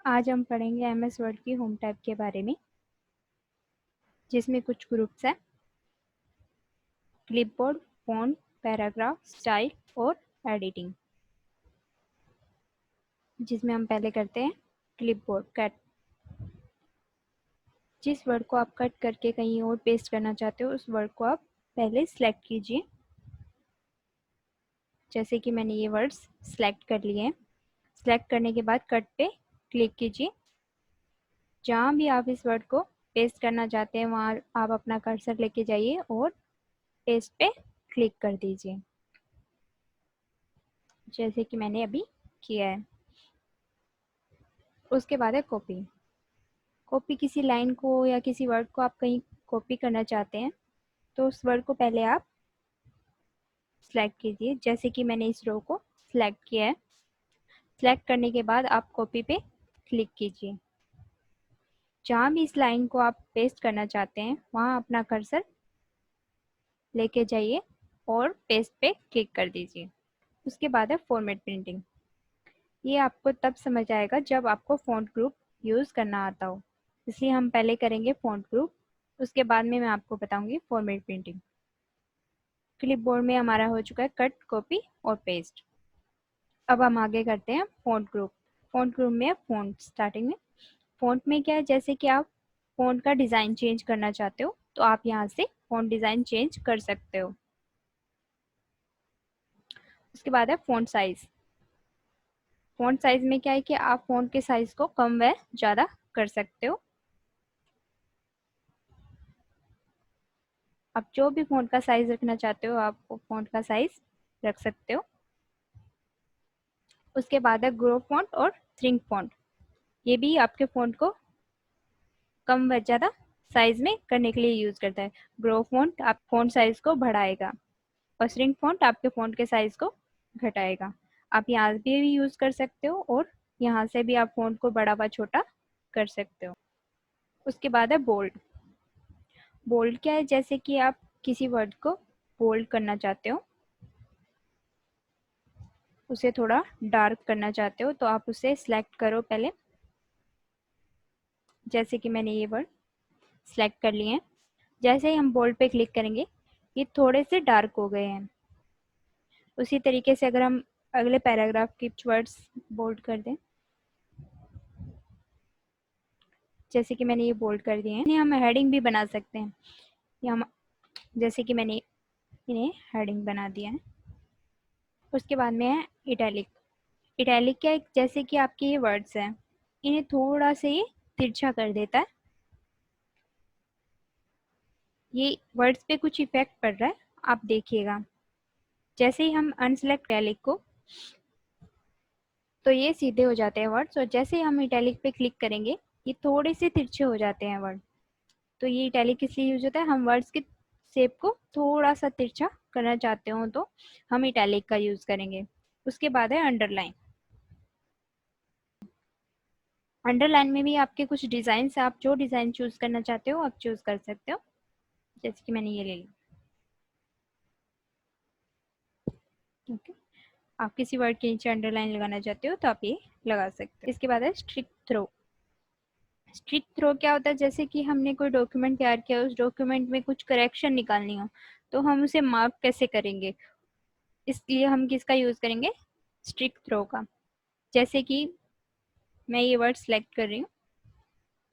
आज हम पढ़ेंगे एमएस वर्ड की होम टैब के बारे में, जिसमें कुछ ग्रुप्स हैं: क्लिपबोर्ड, फॉन्ट, पैराग्राफ, स्टाइल और एडिटिंग। जिसमें हम पहले करते हैं क्लिपबोर्ड कट। जिस वर्ड को आप कट करके कहीं और पेस्ट करना चाहते हो, उस वर्ड को आप पहले सिलेक्ट कीजिए। जैसे कि मैंने ये वर्ड्स सिलेक्ट कर लिए हैं। सिलेक्ट करने के बाद कट पे क्लिक कीजिए। जहाँ भी आप इस वर्ड को पेस्ट करना चाहते हैं, वहाँ आप अपना कर्सर लेके जाइए और पेस्ट पे क्लिक कर दीजिए, जैसे कि मैंने अभी किया है। उसके बाद है कॉपी। कॉपी किसी लाइन को या किसी वर्ड को आप कहीं कॉपी करना चाहते हैं, तो उस वर्ड को पहले आप सिलेक्ट कीजिए। जैसे कि मैंने इस रो को सिलेक्ट किया है। सिलेक्ट करने के बाद आप कॉपी पे क्लिक कीजिए। जहाँ भी इस लाइन को आप पेस्ट करना चाहते हैं, वहाँ अपना कर्सर लेके जाइए और पेस्ट पे क्लिक कर दीजिए। उसके बाद है फॉर्मेट प्रिंटिंग। ये आपको तब समझ आएगा जब आपको फॉन्ट ग्रुप यूज़ करना आता हो, इसलिए हम पहले करेंगे फॉन्ट ग्रुप, उसके बाद में मैं आपको बताऊंगी फॉर्मेट प्रिंटिंग। क्लिपबोर्ड में हमारा हो चुका है कट, कॉपी और पेस्ट। अब हम आगे करते हैं फॉन्ट ग्रुप। फॉन्ट ग्रुप में फॉन्ट स्टार्टिंग में। फॉन्ट में क्या है, जैसे कि आप फॉन्ट का डिज़ाइन चेंज करना चाहते हो, तो आप यहाँ से फॉन्ट डिज़ाइन चेंज कर सकते हो। उसके बाद है फॉन्ट साइज़। फॉन्ट साइज़ में क्या है कि आप फॉन्ट के साइज़ को कम व ज़्यादा कर सकते हो। आप जो भी फॉन्ट का साइज़ रखना चाहते हो, आप वो फॉन्ट का साइज़ रख सकते हो। उसके बाद है ग्रो फॉन्ट और श्रिंक फॉन्ट। ये भी आपके फॉन्ट को कम व ज़्यादा साइज में करने के लिए यूज़ करता है। ग्रो फॉन्ट आप फॉन्ट साइज को बढ़ाएगा और श्रिंक फॉन्ट आपके फॉन्ट के साइज को घटाएगा। आप यहाँ भी यूज़ कर सकते हो और यहाँ से भी आप फॉन्ट को बड़ा व छोटा कर सकते हो। उसके बाद है बोल्ड। बोल्ड क्या है, जैसे कि आप किसी वर्ड को बोल्ड करना चाहते हो, उसे थोड़ा डार्क करना चाहते हो, तो आप उसे सिलेक्ट करो पहले। जैसे कि मैंने ये वर्ड सिलेक्ट कर लिए हैं। जैसे ही हम बोल्ड पे क्लिक करेंगे, ये थोड़े से डार्क हो गए हैं। उसी तरीके से अगर हम अगले पैराग्राफ के वर्ड्स बोल्ड कर दें, जैसे कि मैंने ये बोल्ड कर दिए हैं, हम हेडिंग भी बना सकते हैं। या हम जैसे कि मैंने इन्हें हेडिंग बना दिया है। उसके बाद में है इटैलिक। इटैलिक क्या है, जैसे कि आपके ये वर्ड्स हैं, इन्हें थोड़ा से ये तिरछा कर देता है। ये वर्ड्स पे कुछ इफेक्ट पड़ रहा है, आप देखिएगा। जैसे ही हम अनसेलेक्ट इटैलिक को, तो ये सीधे हो जाते हैं वर्ड्स, और जैसे ही हम इटैलिक पे क्लिक करेंगे, ये थोड़े से तिरछे हो जाते हैं वर्ड। तो ये इटैलिक इसलिए यूज होता है, हम वर्ड्स की शेप को थोड़ा सा तिरछा करना चाहते हो तो हम इटैलिक का यूज करेंगे। उसके बाद है अंडरलाइन। अंडरलाइन में भी आपके कुछ डिजाइन, आप जो डिजाइन चूज करना चाहते हो आप चूज कर सकते हो। जैसे कि मैंने ये ले लिया। ओके, आप किसी वर्ड के नीचे अंडरलाइन लगाना चाहते हो तो आप ये लगा सकते हो। इसके बाद है स्ट्रिक थ्रो। स्ट्रिक थ्रो क्या होता है, जैसे कि हमने कोई डॉक्यूमेंट तैयार किया, उस डॉक्यूमेंट में कुछ करेक्शन निकालनी हो, तो हम उसे मार्क कैसे करेंगे, इसलिए हम किसका यूज करेंगे, स्ट्रिक थ्रो का। जैसे कि मैं ये वर्ड सेलेक्ट कर रही हूँ,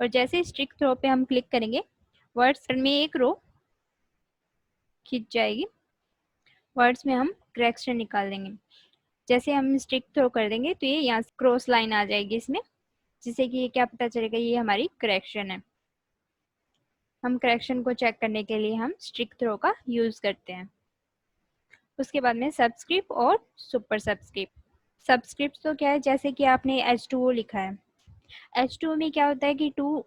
और जैसे स्ट्रिक थ्रो पे हम क्लिक करेंगे, वर्ड्स में एक रो खिंच जाएगी। वर्ड्स में हम करेक्शन निकाल देंगे। जैसे हम स्ट्रिक थ्रो कर देंगे, तो ये यहाँ क्रॉस लाइन आ जाएगी इसमें, जिससे कि ये क्या पता चलेगा, ये हमारी करेक्शन है। हम करेक्शन को चेक करने के लिए हम स्ट्रिक थ्रो का यूज करते हैं। उसके बाद में सबस्क्रिप्ट और सुपर सबस्क्रिप्ट। सबस्क्रिप्ट तो क्या है, जैसे कि आपने H2O लिखा है। H2O में क्या होता है कि 2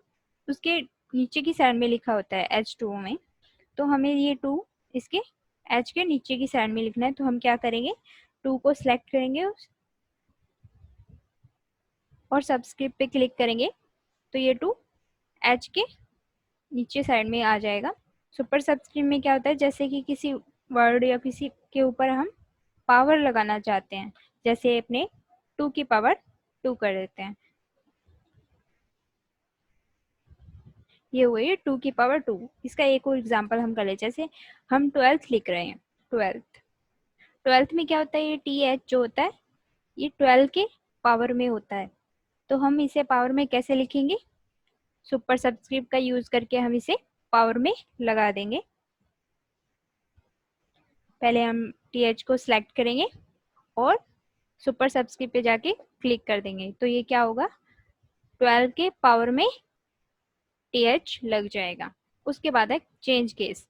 उसके नीचे की साइड में लिखा होता है H2O में, तो हमें ये 2 इसके H के नीचे की साइड में लिखना है। तो हम क्या करेंगे, 2 को सिलेक्ट करेंगे और सबस्क्रिप्ट पे क्लिक करेंगे, तो ये 2 H के नीचे साइड में आ जाएगा। सुपर सबस्क्रिप्ट में क्या होता है, जैसे कि किसी वर्ड या किसी के ऊपर हम पावर लगाना चाहते हैं, जैसे अपने 2 की पावर 2 कर देते हैं, ये हुई 2 की पावर 2। इसका एक और एग्जाम्पल हम कर ले, जैसे हम 12th लिख रहे हैं। 12th, 12th में क्या होता है, ये टी एच जो होता है ये 12 के पावर में होता है। तो हम इसे पावर में कैसे लिखेंगे, सुपर सब्सक्रिप्ट का यूज करके हम इसे पावर में लगा देंगे। पहले हम टी एच को सिलेक्ट करेंगे और सुपर सब्सक्रिप्ट पे जाके क्लिक कर देंगे, तो ये क्या होगा, 12 के पावर में टी एच लग जाएगा। उसके बाद है चेंज केस।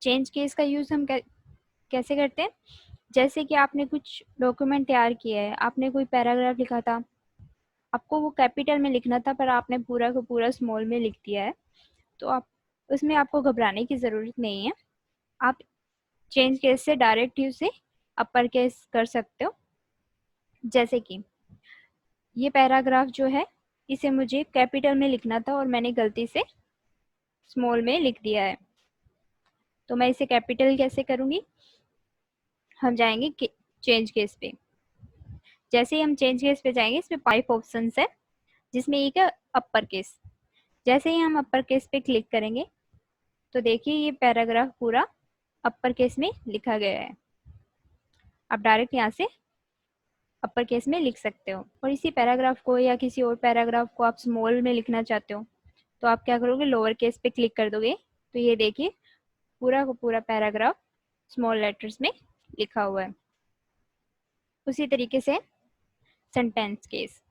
चेंज केस का यूज हम कैसे करते हैं, जैसे कि आपने कुछ डॉक्यूमेंट तैयार किया है, आपने कोई पैराग्राफ लिखा था, आपको वो कैपिटल में लिखना था पर आपने पूरा को पूरा स्मॉल में लिख दिया है, तो आप उसमें आपको घबराने की ज़रूरत नहीं है। आप चेंज केस से डायरेक्ट ही उसे अपर केस कर सकते हो। जैसे कि ये पैराग्राफ जो है इसे मुझे कैपिटल में लिखना था और मैंने गलती से स्मॉल में लिख दिया है, तो मैं इसे कैपिटल कैसे करूँगी, हम जाएंगे चेंज केस पे। जैसे ही हम चेंज केस पे जाएंगे, इसमें 5 ऑप्शन है जिसमें एक है अपर केस। जैसे ही हम अपर केस पे क्लिक करेंगे तो देखिए ये पैराग्राफ पूरा अपर केस में लिखा गया है। आप डायरेक्ट यहाँ से अपर केस में लिख सकते हो। और इसी पैराग्राफ को या किसी और पैराग्राफ को आप स्मॉल में लिखना चाहते हो तो आप क्या करोगे, लोअर केस पे क्लिक कर दोगे, तो ये देखिए पूरा का पूरा पैराग्राफ स्मॉल लेटर्स में लिखा हुआ है। उसी तरीके से सेंटेंस केस,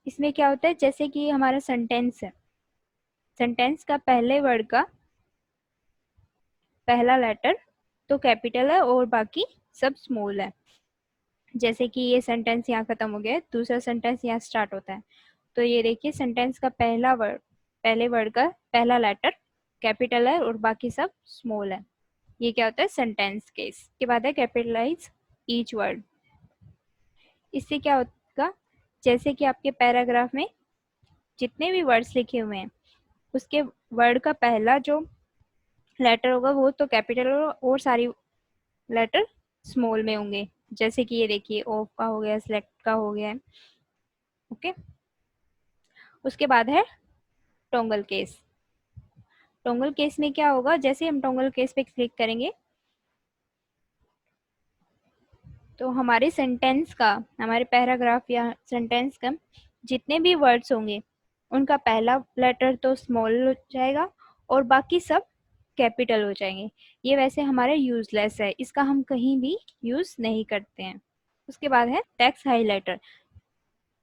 इसमें क्या होता है, जैसे कि हमारा सेंटेंस है, सेंटेंस का पहले वर्ड का पहला लेटर तो कैपिटल है और बाकी सब स्मॉल है। जैसे कि ये सेंटेंस यहाँ खत्म हो गया है, दूसरा सेंटेंस यहाँ स्टार्ट होता है, तो ये देखिए सेंटेंस का पहला वर्ड, पहले वर्ड का पहला लेटर कैपिटल है और बाकी सब स्मॉल है। ये क्या होता है, सेंटेंस केस। के बाद है कैपिटलाइज ईच वर्ड। इससे क्या होगा, जैसे कि आपके पैराग्राफ में जितने भी वर्ड्स लिखे हुए हैं उसके वर्ड का पहला जो लेटर होगा वो तो कैपिटल और सारी लेटर स्मॉल में होंगे। जैसे कि ये देखिए ऑफ का हो गया, सेलेक्ट का हो गया, ओके। उसके बाद है टोंगल केस। टोंगल केस में क्या होगा, जैसे हम टोंगल केस पे क्लिक करेंगे तो हमारे सेंटेंस का, हमारे पैराग्राफ या सेंटेंस का जितने भी वर्ड्स होंगे उनका पहला लेटर तो स्मॉल हो जाएगा और बाकी सब कैपिटल हो जाएंगे। ये वैसे हमारे यूजलेस है, इसका हम कहीं भी यूज नहीं करते हैं। उसके बाद है टेक्स्ट हाइलाइटर।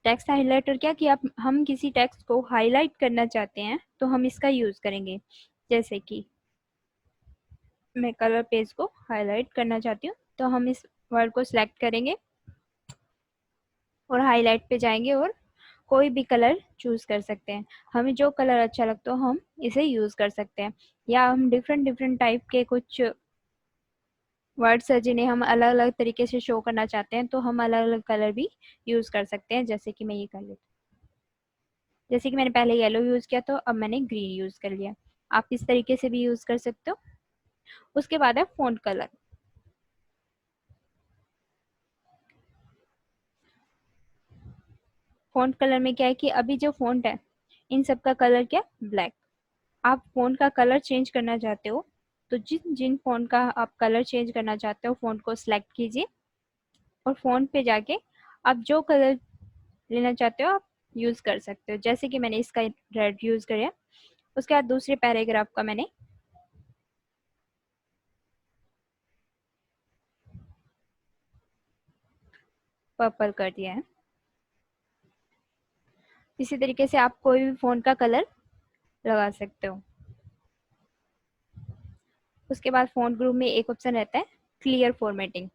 टेक्स्ट हाइलाइटर क्या कि आप हम किसी टेक्स्ट को हाईलाइट करना चाहते हैं तो हम इसका यूज करेंगे। जैसे कि मैं कलर पेज को हाईलाइट करना चाहती हूँ तो हम इस वर्ड को सिलेक्ट करेंगे और हाईलाइट पे जाएंगे और कोई भी कलर चूज कर सकते हैं। हमें जो कलर अच्छा लगता हो हम इसे यूज कर सकते हैं, या हम डिफरेंट डिफरेंट टाइप के कुछ वर्ड्स है जिन्हें हम अलग अलग तरीके से शो करना चाहते हैं तो हम अलग अलग कलर भी यूज कर सकते हैं। जैसे कि मैं ये कर लेती हूँ, जैसे कि मैंने पहले येलो यूज किया तो अब मैंने ग्रीन यूज कर लिया। आप इस तरीके से भी यूज कर सकते हो। उसके बाद है फॉन्ट कलर। फॉन्ट कलर में क्या है कि अभी जो फॉन्ट है इन सब का कलर क्या, ब्लैक। आप फॉन्ट का कलर चेंज करना चाहते हो तो जिन जिन फॉन्ट का आप कलर चेंज करना चाहते हो फॉन्ट को सिलेक्ट कीजिए और फॉन्ट पे जाके आप जो कलर लेना चाहते हो आप यूज कर सकते हो। जैसे कि मैंने इसका रेड यूज किया। उसके बाद दूसरे पैराग्राफ का मैंने पर्पल कर दिया है। इसी तरीके से आप कोई भी फॉन्ट का कलर लगा सकते हो। उसके बाद फॉन्ट ग्रुप में एक ऑप्शन रहता है क्लियर फॉर्मेटिंग।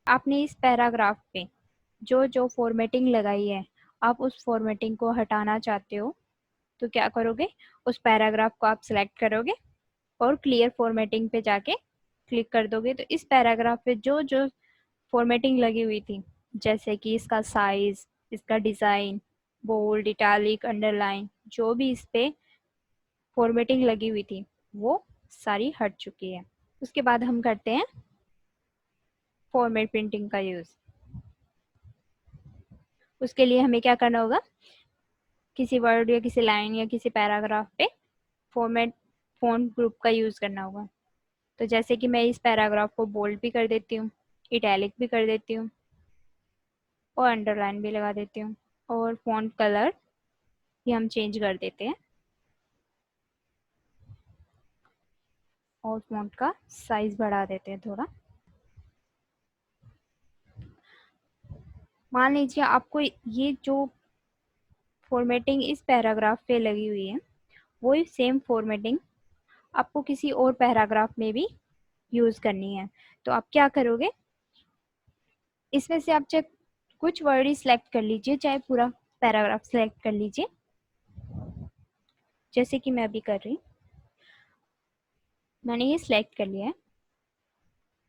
आपने इस पैराग्राफ पे जो जो फॉर्मेटिंग लगाई है आप उस फॉर्मेटिंग को हटाना चाहते हो तो क्या करोगे, उस पैराग्राफ को आप सिलेक्ट करोगे और क्लियर फॉर्मेटिंग पे जाके क्लिक कर दोगे, तो इस पैराग्राफ पे जो जो फॉर्मेटिंग लगी हुई थी जैसे कि इसका साइज, इसका डिज़ाइन, बोल्ड, इटैलिक, अंडरलाइन, जो भी इस पे फॉर्मेटिंग लगी हुई थी वो सारी हट चुकी है। उसके बाद हम करते हैं फॉर्मेट प्रिंटिंग का यूज़। उसके लिए हमें क्या करना होगा, किसी वर्ड या किसी लाइन या किसी पैराग्राफ पे फॉर्मेट फॉन्ट ग्रुप का यूज़ करना होगा। तो जैसे कि मैं इस पैराग्राफ को बोल्ड भी कर देती हूँ, इटैलिक भी कर देती हूँ और अंडरलाइन भी लगा देती हूँ, और फॉन्ट कलर भी हम चेंज कर देते हैं और फॉन्ट का साइज बढ़ा देते हैं थोड़ा। मान लीजिए आपको ये जो फॉर्मेटिंग इस पैराग्राफ पे लगी हुई है, वही सेम फॉर्मेटिंग आपको किसी और पैराग्राफ में भी यूज़ करनी है। तो आप क्या करोगे, इसमें से आप चाहे कुछ वर्ड ही सिलेक्ट कर लीजिए, चाहे पूरा पैराग्राफ सिलेक्ट कर लीजिए, जैसे कि मैं अभी कर रही हूँ। मैंने ये सिलेक्ट कर लिया है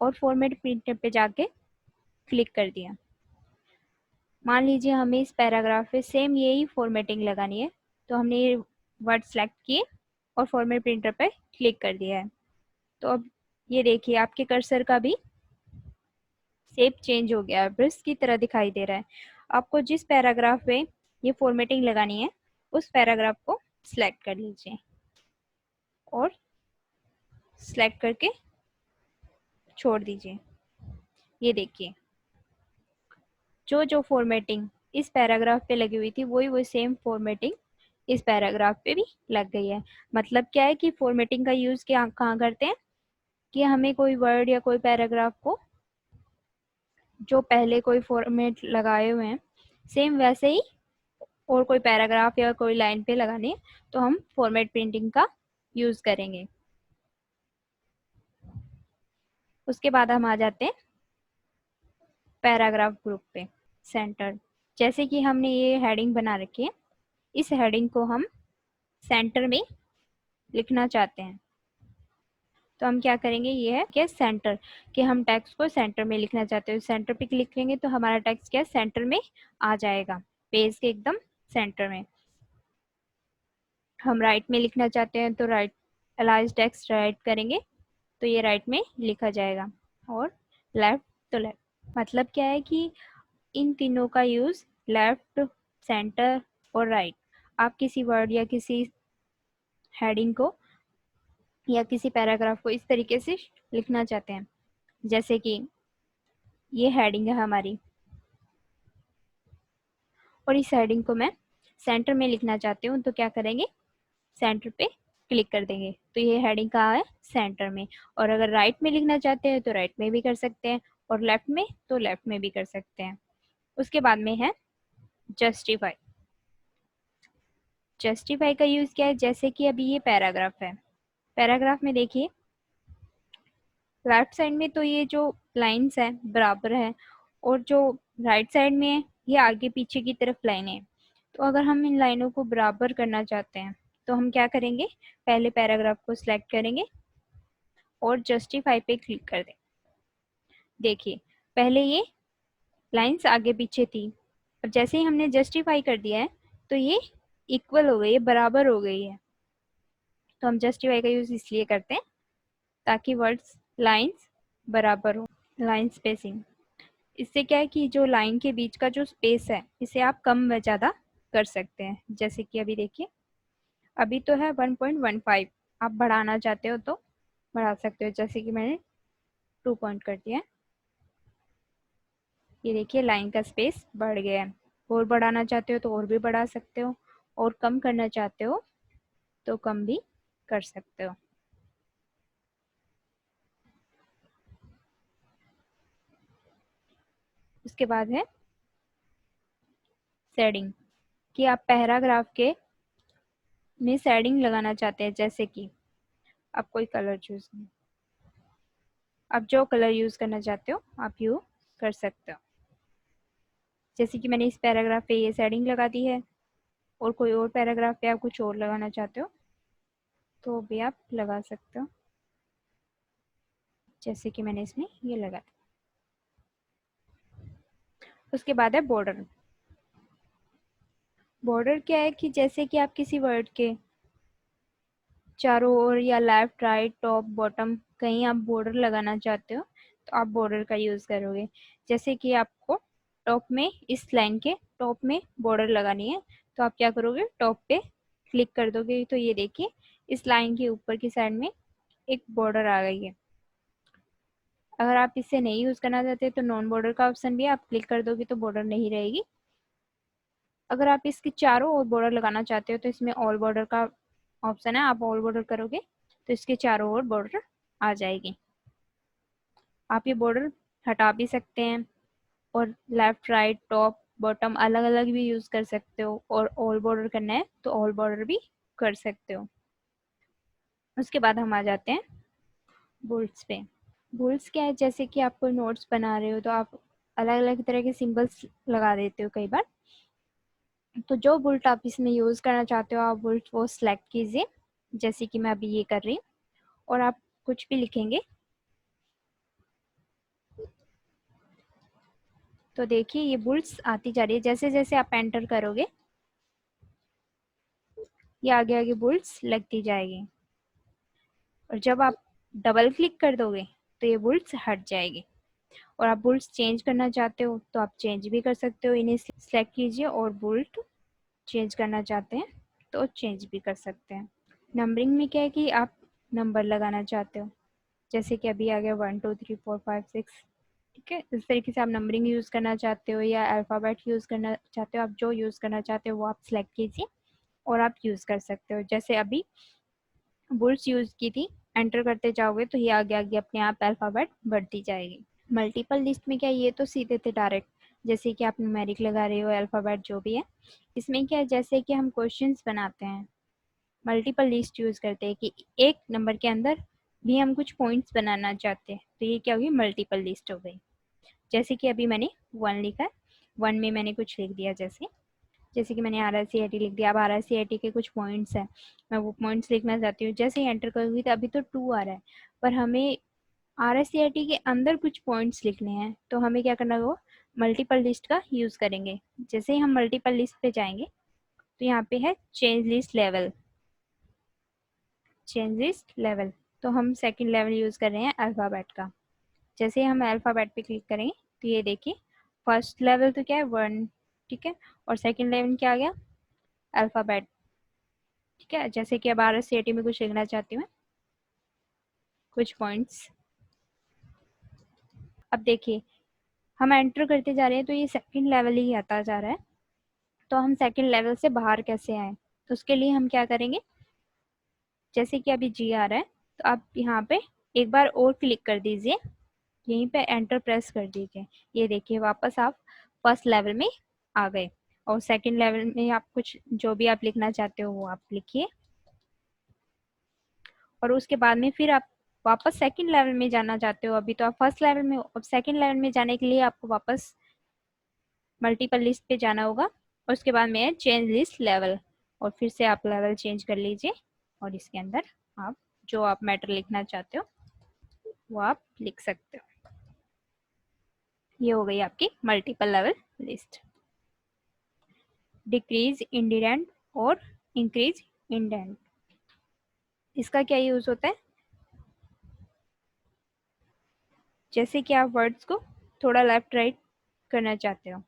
और फॉर्मेट प्रिंटर पे जाके क्लिक कर दिया। मान लीजिए हमें इस पैराग्राफ पे सेम यही फॉर्मेटिंग लगानी है, तो हमने ये वर्ड सेलेक्ट किए और फॉर्मेट प्रिंटर पे क्लिक कर दिया है। तो अब ये देखिए आपके कर्सर का भी शेप चेंज हो गया है, ब्रश की तरह दिखाई दे रहा है। आपको जिस पैराग्राफ पे ये फॉर्मेटिंग लगानी है उस पैराग्राफ को सिलेक्ट कर लीजिए और सिलेक्ट करके छोड़ दीजिए। ये देखिए जो जो फॉर्मेटिंग इस पैराग्राफ पे लगी हुई थी वही वही सेम फॉर्मेटिंग इस पैराग्राफ पे भी लग गई है। मतलब क्या है कि फॉर्मेटिंग का यूज़ क्या कहाँ करते हैं कि हमें कोई वर्ड या कोई पैराग्राफ को जो पहले कोई फॉर्मेट लगाए हुए हैं सेम वैसे ही और कोई पैराग्राफ या कोई लाइन पे लगानी है तो हम फॉर्मेट प्रिंटिंग का यूज़ करेंगे। उसके बाद हम आ जाते हैं पैराग्राफ ग्रुप पे, सेंटर। जैसे कि हमने ये हेडिंग बना रखी है, इस हेडिंग को हम सेंटर में लिखना चाहते हैं। तो हम क्या करेंगे, ये है क्या सेंटर, कि हम टेक्स्ट को सेंटर में लिखना चाहते हैं। सेंटर पे क्लिक करेंगे तो हमारा टेक्स्ट क्या सेंटर में आ जाएगा, पेज के एकदम सेंटर में। हम राइट में लिखना चाहते हैं तो राइट अलाइज टेक्स्ट राइट करेंगे तो ये राइट में लिखा जाएगा, और लेफ्ट तो लेफ्ट। मतलब क्या है कि इन तीनों का यूज़ लेफ्ट, सेंटर और राइट, आप किसी वर्ड या किसी हेडिंग को या किसी पैराग्राफ को इस तरीके से लिखना चाहते हैं। जैसे कि ये हेडिंग है हमारी और इस हेडिंग को मैं सेंटर में लिखना चाहती हूँ, तो क्या करेंगे, सेंटर पे क्लिक कर देंगे तो ये हेडिंग कहाँ है, सेंटर में। और अगर राइट में लिखना चाहते हैं तो राइट में भी कर सकते हैं, और लेफ्ट में तो लेफ्ट में भी कर सकते हैं। उसके बाद में है जस्टिफाई। जस्टिफाई का यूज़ क्या है, जैसे कि अभी ये पैराग्राफ है, पैराग्राफ में देखिए लेफ्ट साइड में तो ये जो लाइंस है बराबर है, और जो राइट साइड में है ये आगे पीछे की तरफ लाइन है। तो अगर हम इन लाइनों को बराबर करना चाहते हैं तो हम क्या करेंगे, पहले पैराग्राफ को सिलेक्ट करेंगे और जस्टिफाई पे क्लिक कर दें। देखिए पहले ये लाइंस आगे पीछे थी, और जैसे ही हमने जस्टिफाई कर दिया है तो ये इक्वल हो गई है, बराबर हो गई है। तो हम जस्टिफाई का यूज़ इसलिए करते हैं ताकि वर्ड्स लाइंस बराबर हो। लाइन स्पेसिंग, इससे क्या है कि जो लाइन के बीच का जो स्पेस है इसे आप कम व ज़्यादा कर सकते हैं। जैसे कि अभी देखिए अभी तो है 1.15, आप बढ़ाना चाहते हो तो बढ़ा सकते हो, जैसे कि मैंने 2 पॉइंट कर दिया है। ये देखिए लाइन का स्पेस बढ़ गया है। और बढ़ाना चाहते हो तो और भी बढ़ा सकते हो, और कम करना चाहते हो तो कम भी कर सकते हो। उसके बाद है शेडिंग, कि आप पैराग्राफ के में शेडिंग लगाना चाहते हैं। जैसे कि आप कोई कलर चूज करें, आप जो कलर यूज़ करना चाहते हो आप यूज कर सकते हो। जैसे कि मैंने इस पैराग्राफ पे ये शेडिंग लगा दी है, और कोई और पैराग्राफ पे आप कुछ और लगाना चाहते हो तो भी आप लगा सकते हो, जैसे कि मैंने इसमें ये लगा दिया। उसके बाद है बॉर्डर। बॉर्डर क्या है कि जैसे कि आप किसी वर्ड के चारों ओर या लेफ्ट राइट टॉप बॉटम कहीं आप बॉर्डर लगाना चाहते हो तो आप बॉर्डर का यूज़ करोगे। जैसे कि आपको टॉप में इस लाइन के टॉप में बॉर्डर लगानी है। तो आप क्या करोगे, टॉप पे क्लिक कर दोगे तो ये देखिए इस लाइन के ऊपर की साइड में एक बॉर्डर आ गई है। अगर आप इसे नहीं यूज करना चाहते तो नॉन बॉर्डर का ऑप्शन भी है, आप क्लिक कर दोगे तो बॉर्डर नहीं रहेगी। अगर आप इसके चारों ओर बॉर्डर लगाना चाहते हो तो इसमें ऑल बॉर्डर का ऑप्शन है, आप ऑल बॉर्डर करोगे तो इसके चारों ओर बॉर्डर आ जाएगी। आप ये बॉर्डर हटा भी सकते हैं और लेफ्ट राइट टॉप बॉटम अलग अलग भी यूज कर सकते हो, और ऑल बॉर्डर करना है तो ऑल बॉर्डर भी कर सकते हो। उसके बाद हम आ जाते हैं बुल्स पे। बुल्स क्या है, जैसे कि आप कोई नोट्स बना रहे हो तो आप अलग अलग तरह के सिंबल्स लगा देते हो कई बार। तो जो बुल्ट आप इसमें यूज करना चाहते हो आप बुल्ट वो सिलेक्ट कीजिए, जैसे कि मैं अभी ये कर रही हूँ, और आप कुछ भी लिखेंगे तो देखिए ये बुल्ट्स आती जा रही है। जैसे जैसे आप एंटर करोगे ये आगे आगे बुल्ट्स लगती जाएगी, और जब आप डबल क्लिक कर दोगे तो ये बुल्ट्स हट जाएगी। और आप बुल्ट्स चेंज करना चाहते हो तो आप चेंज भी कर सकते हो, इन्हें सिलेक्ट कीजिए और बुल्ट चेंज करना चाहते हैं तो चेंज भी कर सकते हैं। नंबरिंग में क्या है कि आप नंबर लगाना चाहते हो, जैसे कि अभी आ गया 1 2 3 4 5 6, ठीक है। इस तरीके से आप नंबरिंग यूज़ करना चाहते हो या अल्फ़ाबेट यूज़ करना चाहते हो, आप जो यूज़ करना चाहते हो वो आप सिलेक्ट कीजिए और आप यूज़ कर सकते हो। जैसे अभी बुल्स यूज़ की थी, एंटर करते जाओगे तो ये आगे आगे अपने आप अल्फ़ाबेट बढ़ती जाएगी। मल्टीपल लिस्ट में क्या, ये तो सीधे थे डायरेक्ट, जैसे कि आप न्यूमेरिक लगा रहे हो अल्फ़ाबेट जो भी है। इसमें क्या है, जैसे कि हम क्वेश्चंस बनाते हैं मल्टीपल लिस्ट यूज़ करते हैं कि एक नंबर के अंदर भी हम कुछ पॉइंट्स बनाना चाहते हैं, तो ये क्या होगी, मल्टीपल लिस्ट हो गई। जैसे कि अभी मैंने 1 लिखा है, 1 में मैंने कुछ लिख दिया, जैसे जैसे कि मैंने RICIT लिख दिया। अब RICIT के कुछ पॉइंट्स हैं, मैं वो पॉइंट्स लिखना चाहती हूँ। जैसे ही एंटर करूँगी तो अभी तो 2 आ रहा है, पर हमें RICIT के अंदर कुछ पॉइंट्स लिखने हैं तो हमें क्या करना होगा, मल्टीपल लिस्ट का यूज़ करेंगे। जैसे ही हम मल्टीपल लिस्ट पे जाएंगे तो यहाँ पे है change list level, change list level, तो हम सेकंड लेवल यूज़ कर रहे हैं अल्फ़ाबेट का। जैसे ही हम अल्फ़ाबेट पे क्लिक करेंगे तो ये देखिए फर्स्ट लेवल तो क्या है 1, ठीक है, और सेकंड लेवल क्या आ गया, अल्फ़ाबेट, ठीक है। जैसे कि अब RICIT में कुछ लिखना चाहती हूँ, कुछ पॉइंट्स। अब देखिए हम एंटर करते जा रहे हैं तो ये सेकंड लेवल ही आता जा रहा है, तो हम सेकंड लेवल से बाहर कैसे आए, तो उसके लिए हम क्या करेंगे, जैसे कि अभी G आ रहा है तो आप यहाँ पे एक बार और क्लिक कर दीजिए, यहीं पे एंटर प्रेस कर दीजिए। ये देखिए वापस आप फर्स्ट लेवल में आ गए, और सेकंड लेवल में आप कुछ जो भी आप लिखना चाहते हो वो आप लिखिए, और उसके बाद में फिर आप वापस सेकंड लेवल में जाना चाहते हो, अभी तो आप फर्स्ट लेवल में हो, अब सेकंड लेवल में जाने के लिए आपको वापस मल्टीपल लिस्ट पे जाना होगा, और उसके बाद में है चेंज लिस्ट लेवल, और फिर से आप लेवल चेंज कर लीजिए, और इसके अंदर आप जो आप मैटर लिखना चाहते हो वो आप लिख सकते हो। ये हो गई आपकी multiple level list. Decrease indent और इंक्रीज इंडेंट, इसका क्या यूज होता है, जैसे कि आप वर्ड्स को थोड़ा लेफ्ट राइट करना चाहते हो,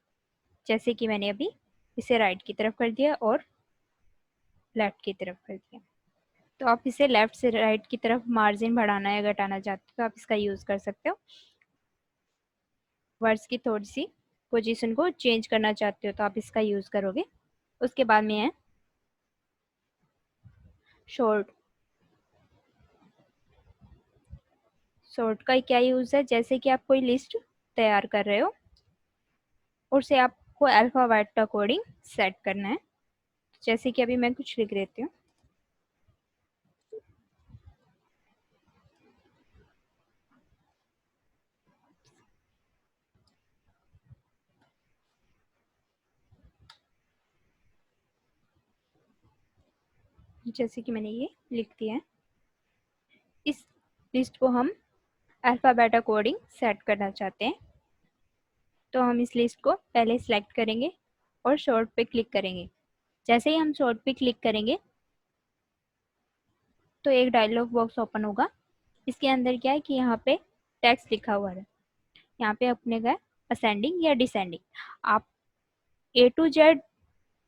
जैसे कि मैंने अभी इसे राइट की तरफ कर दिया और लेफ्ट की तरफ कर दिया, तो आप इसे लेफ्ट से राइट की तरफ मार्जिन बढ़ाना या घटाना चाहते हो तो आप इसका यूज कर सकते हो। वर्ड्स की थोड़ी सी पोजीशन को चेंज करना चाहते हो तो आप इसका यूज करोगे। उसके बाद में है शॉर्ट, शॉर्ट का क्या यूज है, जैसे कि आप कोई लिस्ट तैयार कर रहे हो और उसे आपको अल्फाबेट अकॉर्डिंग सेट करना है, जैसे कि अभी मैं कुछ लिख देती हूँ, जैसे कि मैंने ये लिख दिया है। इस लिस्ट को हम अल्फाबेट अकॉर्डिंग सेट करना चाहते हैं, तो हम इस लिस्ट को पहले सिलेक्ट करेंगे और शॉर्ट पे क्लिक करेंगे। जैसे ही हम शॉर्ट पे क्लिक करेंगे तो एक डायलॉग बॉक्स ओपन होगा। इसके अंदर क्या है कि यहाँ पे टेक्स्ट लिखा हुआ है, यहाँ पे अपने का असेंडिंग या डिसेंडिंग। आप A to Z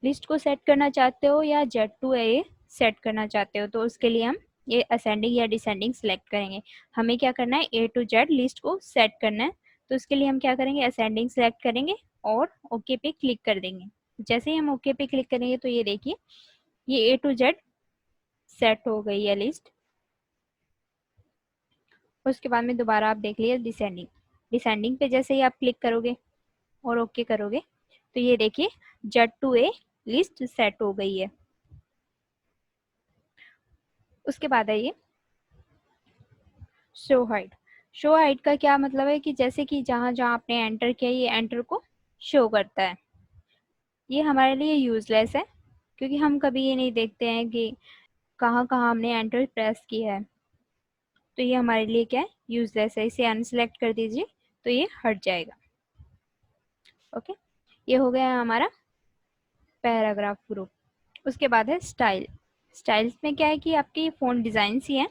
लिस्ट को सेट करना चाहते हो या Z to A सेट करना चाहते हो, तो उसके लिए हम ये असेंडिंग या डिसेंडिंग सिलेक्ट करेंगे। हमें क्या करना है, A to Z लिस्ट को सेट करना है, तो उसके लिए हम क्या करेंगे, असेंडिंग सेलेक्ट करेंगे और ओके पे क्लिक कर देंगे। जैसे ही हम ओके पे क्लिक करेंगे तो ये देखिए ये A to Z सेट हो गई है लिस्ट। उसके बाद में दोबारा आप देख लीजिए डिसेंडिंग। डिसेंडिंग पे जैसे ही आप क्लिक करोगे और ओके करोगे तो ये देखिए Z to A list set हो गई है। उसके बाद आइए शो हाइड। शो हाइड का क्या मतलब है कि जैसे कि जहां जहां आपने एंटर किया ये एंटर को शो करता है। ये हमारे लिए यूजलेस है क्योंकि हम कभी ये नहीं देखते हैं कि कहाँ कहाँ हमने एंटर प्रेस किया है, तो ये हमारे लिए क्या है, यूजलेस है। इसे अनसेलेक्ट कर दीजिए तो ये हट जाएगा। ओके, ये हो गया हमारा पैराग्राफ ग्रुप। उसके बाद है स्टाइल। स्टाइल्स में क्या है कि आपके फ़ॉन्ट डिज़ाइन ही हैं।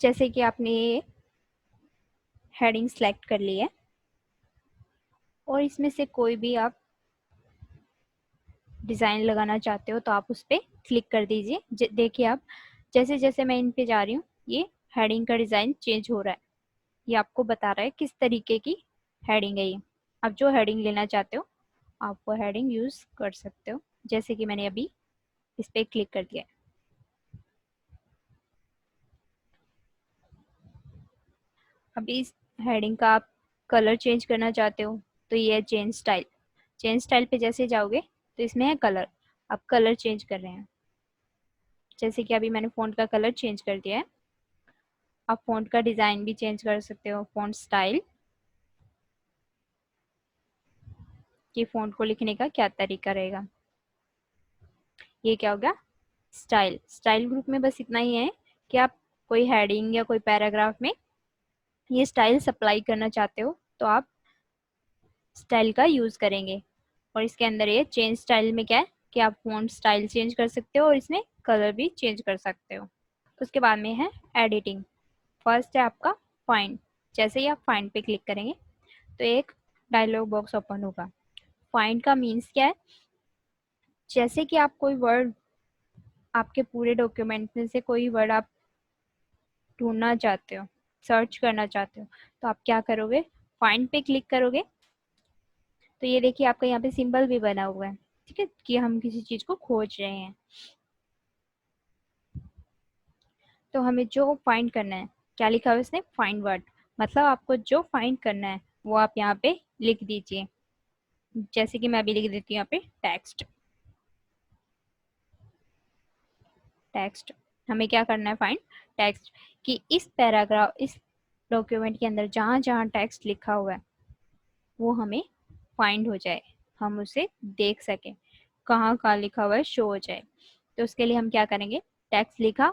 जैसे कि आपने ये हेडिंग सेलेक्ट कर ली है और इसमें से कोई भी आप डिज़ाइन लगाना चाहते हो तो आप उस पर क्लिक कर दीजिए। देखिए आप जैसे जैसे मैं इन पे जा रही हूँ ये हेडिंग का डिज़ाइन चेंज हो रहा है। ये आपको बता रहा है किस तरीके की हेडिंग है ये। आप जो हेडिंग लेना चाहते हो आप वो हेडिंग यूज़ कर सकते हो, जैसे कि मैंने अभी इस पर क्लिक कर दिया है। अभी इस हेडिंग का आप कलर चेंज करना चाहते हो तो ये है चेंज स्टाइल। चेंज स्टाइल पे जैसे जाओगे तो इसमें है कलर। आप कलर चेंज कर रहे हैं, जैसे कि अभी मैंने फ़ॉन्ट का कलर चेंज कर दिया है। आप फ़ॉन्ट का डिज़ाइन भी चेंज कर सकते हो, फ़ॉन्ट स्टाइल, कि फ़ॉन्ट को लिखने का क्या तरीका रहेगा। ये क्या हो गया, स्टाइल। स्टाइल ग्रुप में बस इतना ही है कि आप कोई हेडिंग या कोई पैराग्राफ में ये स्टाइल सप्लाई करना चाहते हो तो आप स्टाइल का यूज़ करेंगे। और इसके अंदर ये चेंज स्टाइल में क्या है कि आप फ़ॉन्ट स्टाइल चेंज कर सकते हो और इसमें कलर भी चेंज कर सकते हो। उसके बाद में है एडिटिंग। फर्स्ट है आपका फाइंड। जैसे ही आप फाइंड पे क्लिक करेंगे तो एक डायलॉग बॉक्स ओपन होगा। फाइंड का मीन्स क्या है, जैसे कि आप कोई वर्ड, आपके पूरे डॉक्यूमेंट में से कोई वर्ड आप ढूंढना चाहते हो, सर्च करना चाहते हो, तो आप क्या करोगे, फाइंड पे क्लिक करोगे तो ये देखिए आपका यहाँ पे सिंबल भी बना हुआ है, ठीक है, कि हम किसी चीज़ को खोज रहे हैं। तो हमें जो फाइंड करना है, क्या लिखा हुआ है इसने, फाइंड वर्ड, मतलब आपको जो फाइंड करना है वो आप यहाँ पे लिख दीजिए। जैसे कि मैं अभी लिख देती हूँ यहाँ पे टेक्स्ट। टेक्स्ट, हमें क्या करना है, फाइंड टेक्स्ट, कि इस पैराग्राफ, इस डॉक्यूमेंट के अंदर जहाँ जहाँ टेक्स्ट लिखा हुआ है वो हमें फाइंड हो जाए, हम उसे देख सकें, कहाँ कहाँ लिखा हुआ है शो हो जाए। तो उसके लिए हम क्या करेंगे, टेक्स्ट लिखा,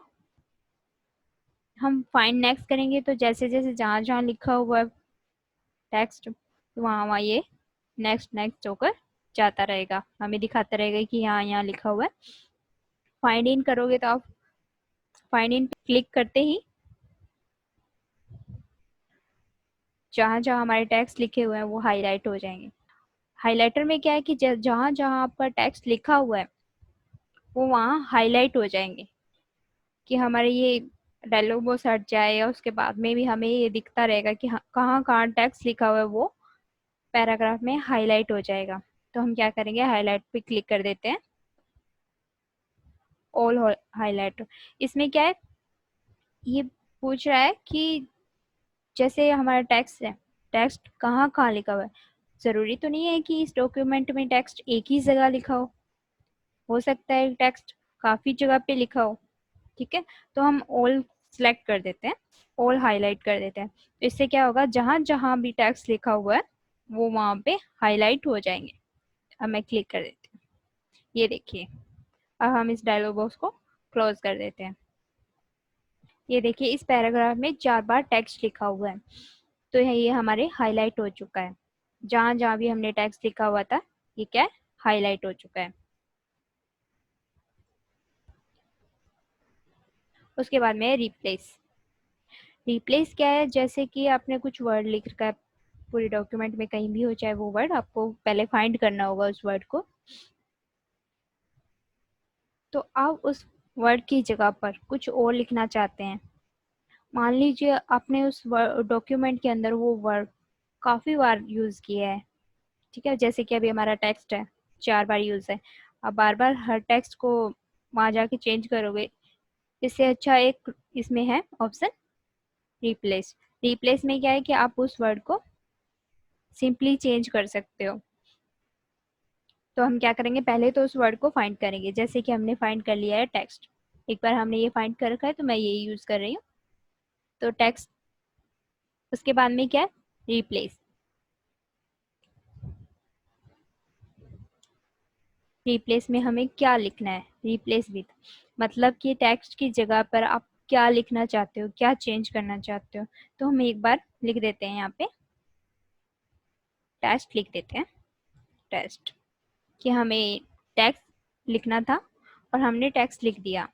हम फाइंड नेक्स्ट करेंगे तो जैसे जैसे जहाँ जहाँ लिखा हुआ है टेक्स्ट तो वहाँ वहाँ ये नेक्स्ट नेक्स्ट होकर जाता रहेगा, हमें दिखाता रहेगा कि यहाँ यहाँ लिखा हुआ है। फाइंड इन करोगे तो आप फाइंड इन क्लिक करते ही जहाँ जहाँ हमारे टेक्स्ट लिखे हुए हैं वो हाईलाइट हो जाएंगे। हाइलाइटर में क्या है कि जहाँ जहाँ आपका टेक्स्ट लिखा हुआ है वो वहाँ हाईलाइट हो जाएंगे, कि हमारे ये डायलॉग बॉक्स हट जाए और उसके बाद में भी हमें ये दिखता रहेगा कि कहाँ कहाँ टेक्स्ट लिखा हुआ है वो पैराग्राफ में हाईलाइट हो जाएगा। तो हम क्या करेंगे, हाईलाइट पे क्लिक कर देते हैं, ऑल हाईलाइट। इसमें क्या है, ये पूछ रहा है कि जैसे हमारा टेक्स्ट है, टेक्स्ट कहाँ कहाँ लिखा हुआ है। ज़रूरी तो नहीं है कि इस डॉक्यूमेंट में टेक्स्ट एक ही जगह लिखा हो सकता है टेक्स्ट काफ़ी जगह पे लिखा हो, ठीक है। तो हम ऑल सेलेक्ट कर देते हैं, ऑल हाईलाइट कर देते हैं, तो इससे क्या होगा, जहाँ जहाँ भी टेक्स्ट लिखा हुआ है वो वहाँ पे हाईलाइट हो जाएंगे। अब मैं क्लिक कर देती हूँ, ये देखिए, अब हम इस डायलॉग बॉक्स को क्लोज कर देते हैं। ये देखिए इस पैराग्राफ में 4 बार टेक्स्ट लिखा हुआ है, तो ये हमारे हाईलाइट हो चुका है। जहाँ जहाँ भी हमने टेक्स्ट लिखा हुआ था ये क्या है, हाईलाइट हो चुका है। उसके बाद में रिप्लेस। रिप्लेस क्या है, जैसे कि आपने कुछ वर्ड लिख रखा है पूरे डॉक्यूमेंट में, कहीं भी हो चाहे वो वर्ड, आपको पहले फाइंड करना होगा उस वर्ड को। तो आप उस वर्ड की जगह पर कुछ और लिखना चाहते हैं। मान लीजिए आपने उस डॉक्यूमेंट के अंदर वो वर्ड काफ़ी बार यूज़ किया है, ठीक है, जैसे कि अभी हमारा टेक्स्ट है 4 बार यूज़ है। आप बार बार हर टेक्स्ट को वहाँ जाके चेंज करोगे, इससे अच्छा एक इसमें है ऑप्शन रिप्लेस। रिप्लेस में क्या है कि आप उस वर्ड को सिंपली चेंज कर सकते हो। तो हम क्या करेंगे, पहले तो उस वर्ड को फाइंड करेंगे, जैसे कि हमने फाइंड कर लिया है टेक्स्ट। एक बार हमने ये फाइंड कर रखा है तो मैं ये यूज़ कर रही हूँ। तो टेक्स्ट, उसके बाद में क्या है, रिप्लेस। रिप्लेस में हमें क्या लिखना है, रिप्लेस विथ, मतलब कि टेक्स्ट की जगह पर आप क्या लिखना चाहते हो, क्या चेंज करना चाहते हो। तो हम एक बार लिख देते हैं, यहाँ पे टेस्ट लिख देते हैं। टेस्ट, कि हमें टेक्स्ट लिखना था और हमने टेक्स्ट लिख दिया,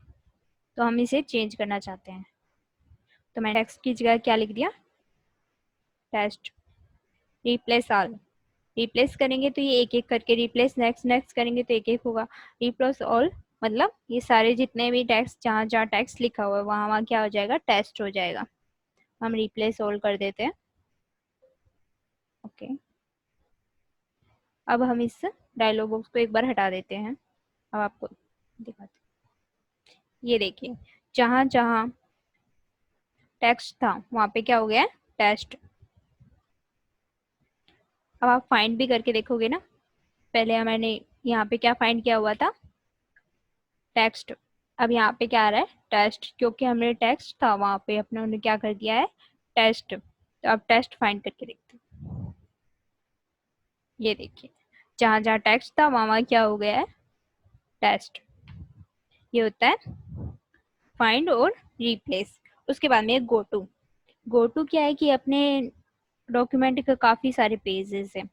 तो हम इसे चेंज करना चाहते हैं। तो मैंने टेक्स्ट की जगह क्या लिख दिया, टेस्ट। रिप्लेस ऑल, रिप्लेस करेंगे तो ये एक एक करके, रिप्लेस नेक्स्ट, नेक्स्ट करेंगे तो एक एक होगा। रिप्लेस ऑल मतलब ये सारे जितने भी टेक्स्ट, जहाँ जहाँ टेक्स्ट लिखा हुआ है वहाँ वहाँ क्या हो जाएगा, टेस्ट हो जाएगा। हम रिप्लेस ऑल कर देते हैं। ओके, अब हम इस डायलॉग बॉक्स को एक बार हटा देते हैं। अब आपको दिखाते हैं, ये देखिए जहाँ जहाँ टेक्स्ट था वहाँ पे क्या हो गया है, टेस्ट। अब आप फाइंड भी करके देखोगे ना, पहले मैंने यहाँ पे क्या फाइंड किया हुआ था, टेक्स्ट। अब यहाँ पे क्या आ रहा है, टेस्ट, क्योंकि हमने टेक्स्ट था वहाँ पे अपने उन्होंने क्या कर दिया है, टेस्ट। तो अब टेस्ट फाइंड करके देखते हैं। ये देखिए जहाँ जहाँ टेक्स्ट था वहाँ वहाँ क्या हो गया है, टेस्ट। ये होता है फाइंड और रिप्लेस। उसके बाद में गो टू। गो टू क्या है कि अपने डॉक्यूमेंट के काफ़ी सारे पेजेस हैं।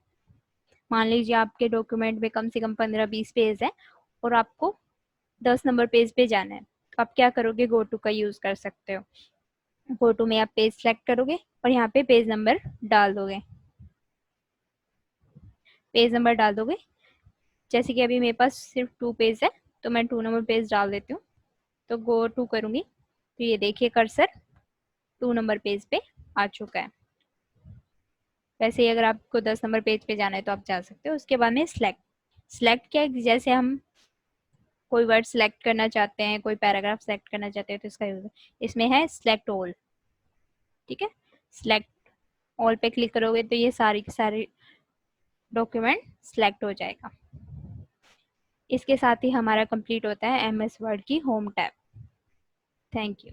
मान लीजिए आपके डॉक्यूमेंट में कम से कम 15-20 पेज है और आपको 10 नंबर पेज पे जाना है, तो आप क्या करोगे, गो टू का यूज़ कर सकते हो। गो टू में आप पेज सेलेक्ट करोगे और यहाँ पे पेज नंबर डाल दोगे। पेज नंबर डाल दोगे, जैसे कि अभी मेरे पास सिर्फ 2 पेज है तो मैं 2 नंबर पेज डाल देती हूँ। तो गो टू करूँगी तो ये देखिए कर्सर 2 नंबर पेज पे आ चुका है। वैसे ही अगर आपको 10 नंबर पेज पे जाना है तो आप जा सकते हो। उसके बाद में सिलेक्ट। सिलेक्ट क्या है, जैसे हम कोई वर्ड सिलेक्ट करना चाहते हैं, कोई पैराग्राफ सेलेक्ट करना चाहते हैं तो इसका यूज है। इसमें है सिलेक्ट ऑल, ठीक है। सिलेक्ट ऑल पे क्लिक करोगे तो ये सारी की सारी डॉक्यूमेंट सिलेक्ट हो जाएगा। इसके साथ ही हमारा कंप्लीट होता है MS वर्ड की होम टैब। Thank you.